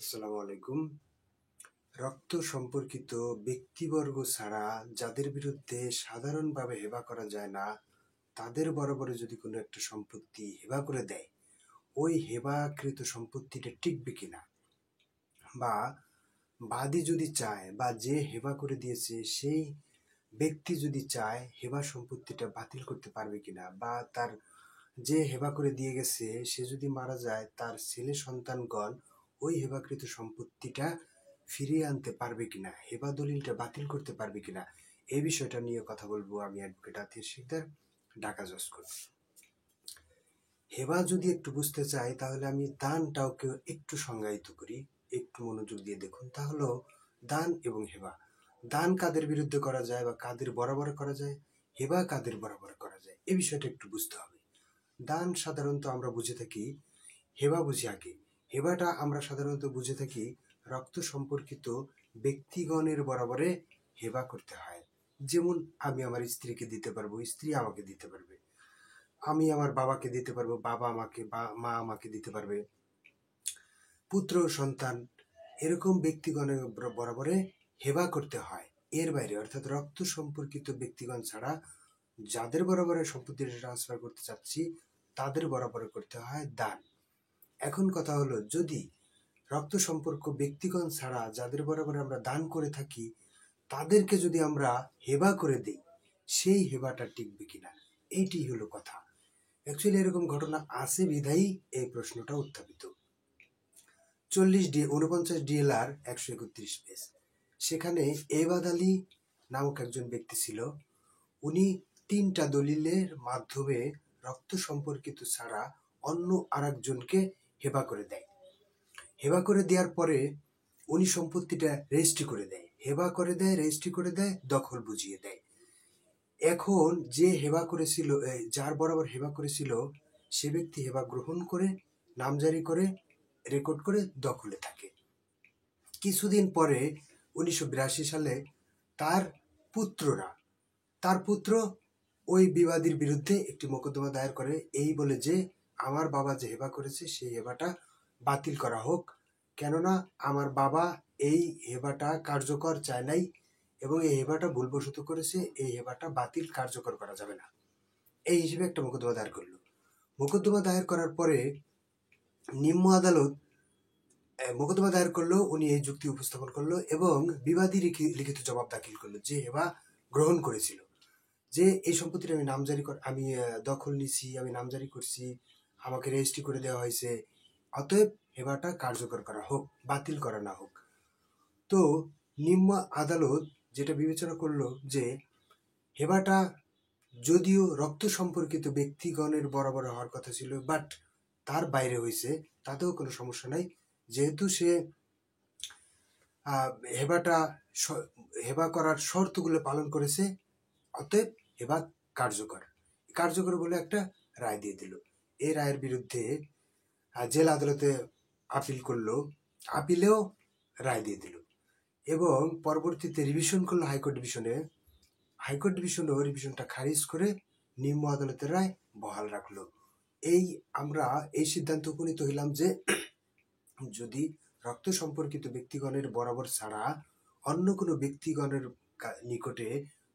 আসসালামু আলাইকুম। রক্ত সম্পর্কিত ব্যক্তিবর্গ ছাড়া যাদের বিরুদ্ধে সাধারণভাবে হেবা করা যায় না, তাদের বরাবরে যদি কোনো একটা সম্পত্তি হেবা করে দেয়, ওই হেবাকৃত সম্পত্তিটা টিকবে কিনা, বা বাদী যদি চায় বা যে হেবা করে দিয়েছে সেই ব্যক্তি যদি চায় হেবা সম্পত্তিটা বাতিল করতে পারবে কিনা, বা তার যে হেবা করে দিয়ে গেছে সে যদি মারা যায় তার ছেলে সন্তানগণ ওই হেবাকৃত সম্পত্তিটা ফিরিয়ে আনতে পারবে কিনা, হেবা দলিলটা বাতিল করতে পারবে কিনা, এই বিষয়টা নিয়ে কথা বলবো। আমি অ্যাডভোকেট আতির শিকদার, ঢাকা জজ কোর্ট। হেবা যদি একটু বুঝতে চাই তাহলে আমি দানটাকে একটু সংজ্ঞায়িত করি, একটু মনোযোগ দিয়ে দেখুন। তাহলে দান এবং হেবা, দান কাদের বিরুদ্ধে করা যায় বা কাদের বরাবর করা যায়, হেবা কাদের বরাবর করা যায়, এই বিষয়টা একটু বুঝতে হবে। দান সাধারণত আমরা বুঝে থাকি, হেবা বুঝি আগে। হেবাটা আমরা সাধারণত বুঝে থাকি রক্ত সম্পর্কিত ব্যক্তিগণের বরাবরে হেবা করতে হয়। যেমন আমি আমার স্ত্রীকে দিতে পারবো, স্ত্রী আমাকে দিতে পারবে, আমি আমার বাবাকে দিতে পারবো, বাবা আমাকে বা মা আমাকে দিতে পারবে, পুত্র সন্তান, এরকম ব্যক্তিগণের বরাবরে হেবা করতে হয়। এর বাইরে অর্থাৎ রক্ত সম্পর্কিত ব্যক্তিগণ ছাড়া যাদের বরাবরে সম্পত্তিটা ট্রান্সফার করতে চাচ্ছি তাদের বরাবরে করতে হয় দান। এখন কথা হলো, যদি রক্ত সম্পর্ক ব্যক্তিগণ ছাড়া যাদের বরাবরে আমরা দান করে থাকি তাদেরকে যদি আমরা হেবা করে দিই, সেই হেবাটা টিকবে কিনা, এইটি হলো কথা। অ্যাকচুয়ালি এরকম ঘটনা আছে বিধায়ী এই প্রশ্নটা উত্থাপিত। 49 DLR 131 পেজ, সেখানে এবাদ আলী নামক একজন ব্যক্তি ছিল। উনি 3টা দলিলের মাধ্যমে রক্ত সম্পর্কিত ছাড়া অন্য আরেকজনকে হেবা করে দেয়। হেবা করে দেওয়ার পরে উনি সম্পত্তিটা রেজিস্ট্রি করে দেয়, হেবা করে দেয়, রেজিস্ট্রি করে দেয়, দখল বুঝিয়ে দেয়। এখন যে হেবা করেছিল, যার বরাবর হেবা করেছিল, সে ব্যক্তি হেবা গ্রহণ করে নামজারি করে রেকর্ড করে দখলে থাকে। কিছুদিন পরে 1982 সালে তার পুত্র ওই বিবাদীর বিরুদ্ধে একটি মোকদ্দমা দায়ের করে, এই বলে যে আমার বাবা যে হেবা করেছে সেই হেবাটা বাতিল করা হোক, কেননা আমার বাবা এই হেবাটা কার্যকর চায় নাই এবং এই হেবাটা ভুলবশত করেছে, এই হেবাটা বাতিল কার্যকর করা যাবে না, এই হিসেবে একটা মোকদ্দমা দায়ের করলো। মোকদ্দমা দায়ের করার পরে নিম্ন আদালত মোকদ্দমা দায়ের করলো, উনি এই যুক্তি উপস্থাপন করলো এবং বিবাদী লিখিত জবাব দাখিল করলো যে হেবা গ্রহণ করেছিল, যে এই সম্পত্তিটা আমি দখল নিছি, আমি নামজারি করছি, আমাকে রেজিস্ট্রি করে দেওয়া হয়েছে, অতএব হেবাটা কার্যকর করা হোক, বাতিল করা না হোক। তো নিম্ন আদালত যেটা বিবেচনা করলো যে হেবাটা যদিও রক্ত সম্পর্কিত ব্যক্তিগণের বরাবর হওয়ার কথা ছিল, বাট তার বাইরে হয়েছে, তাতেও কোনো সমস্যা নাই, যেহেতু সে হেবাটা হেবা করার শর্তগুলো পালন করেছে, অতএব হেবা কার্যকর বলে একটা রায় দিয়ে দিল। এই রায়ের বিরুদ্ধে জেলা আদালতে আপিল করলো, আপিলেও রায় দিয়ে দিল এবং পরবর্তীতে রিভিশন করলো হাইকোর্ট ডিভিশনও রিভিশনটা খারিজ করে নিম্ন আদালতের রায় বহাল রাখলো। আমরা এই সিদ্ধান্ত উপনীত হইলাম যে যদি রক্ত সম্পর্কিত ব্যক্তিগণের বরাবর ছাড়া অন্য কোনো ব্যক্তিগণের নিকটে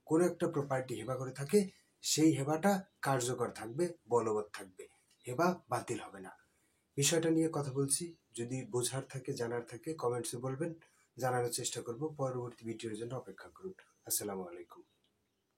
কোনো একটা প্রপার্টি হেবা করে থাকে, সেই হেবাটা কার্যকর থাকবে, বলবৎ থাকবে, হেবা বাতিল হবে না। বিষয়টা নিয়ে কথা বলছি, যদি বোঝার থাকে, জানার থাকে কমেন্টসে বলবেন, জানানোর চেষ্টা করব। পরবর্তী ভিডিওর জন্য অপেক্ষা করুন। আসসালামু আলাইকুম।